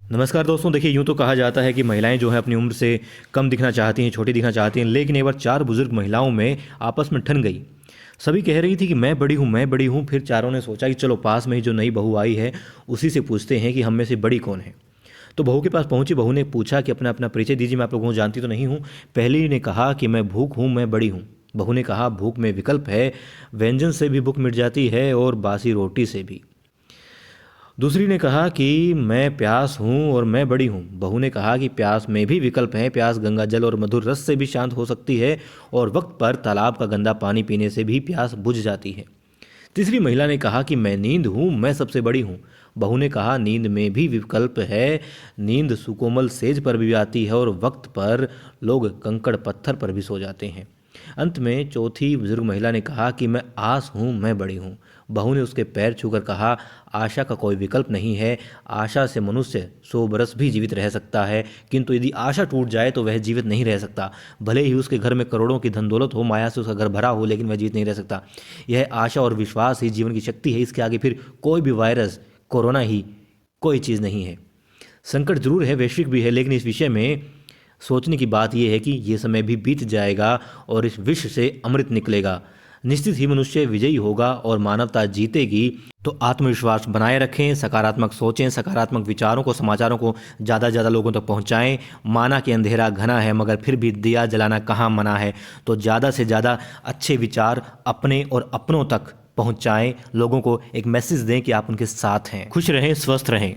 नमस्कार दोस्तों। देखिए, यूँ तो कहा जाता है कि महिलाएं जो है अपनी उम्र से कम दिखना चाहती हैं, छोटी दिखना चाहती हैं, लेकिन एक बार चार बुजुर्ग महिलाओं में आपस में ठन गई। सभी कह रही थी कि मैं बड़ी हूँ, मैं बड़ी हूँ। फिर चारों ने सोचा कि चलो पास में ही जो नई बहू आई है उसी से पूछते हैं कि हम में से बड़ी कौन है। तो बहू के पास पहुंची। बहू ने पूछा कि अपना अपना परिचय दीजिए, मैं आप लोगों को जानती तो नहीं हूँ। पहली ने कहा कि मैं भूख हूँ, मैं बड़ी हूँ। बहू ने कहा भूख में विकल्प है, व्यंजन से भी भूख मिट जाती है और बासी रोटी से भी। दूसरी ने कहा कि मैं प्यास हूँ और मैं बड़ी हूँ। बहू ने कहा कि प्यास में भी विकल्प हैं, प्यास गंगा जल और मधुर रस से भी शांत हो सकती है और वक्त पर तालाब का गंदा पानी पीने से भी प्यास बुझ जाती है। तीसरी महिला ने कहा कि मैं नींद हूँ, मैं सबसे बड़ी हूँ। बहू ने कहा नींद में भी विकल्प है, नींद सुकोमल सेज पर भी आती है और वक्त पर लोग कंकड़ पत्थर पर भी सो जाते हैं। अंत में चौथी बुजुर्ग महिला ने कहा कि मैं आस हूँ, मैं बड़ी हूँ। बहू ने उसके पैर छूकर कहा आशा का कोई विकल्प नहीं है, आशा से मनुष्य 100 बरस भी जीवित रह सकता है, किंतु यदि आशा टूट जाए तो वह जीवित नहीं रह सकता। भले ही उसके घर में करोड़ों की धन दौलत हो, माया से उसका घर भरा हो, लेकिन वह जीवित नहीं रह सकता। यह आशा और विश्वास ही जीवन की शक्ति है। इसके आगे फिर कोई भी वायरस, कोरोना ही कोई चीज़ नहीं है। संकट जरूर है, वैश्विक भी है, लेकिन इस विषय में सोचने की बात यह है कि ये समय भी बीत जाएगा और इस विश्व से अमृत निकलेगा। निश्चित ही मनुष्य विजयी होगा और मानवता जीतेगी। तो आत्मविश्वास बनाए रखें, सकारात्मक सोचें, सकारात्मक विचारों को, समाचारों को ज़्यादा से ज़्यादा लोगों तक पहुंचाएं। माना कि अंधेरा घना है मगर फिर भी दिया जलाना कहाँ मना है। तो ज़्यादा से ज़्यादा अच्छे विचार अपने और अपनों तक पहुंचाएं, लोगों को एक मैसेज दें कि आप उनके साथ हैं। खुश रहें, स्वस्थ रहें।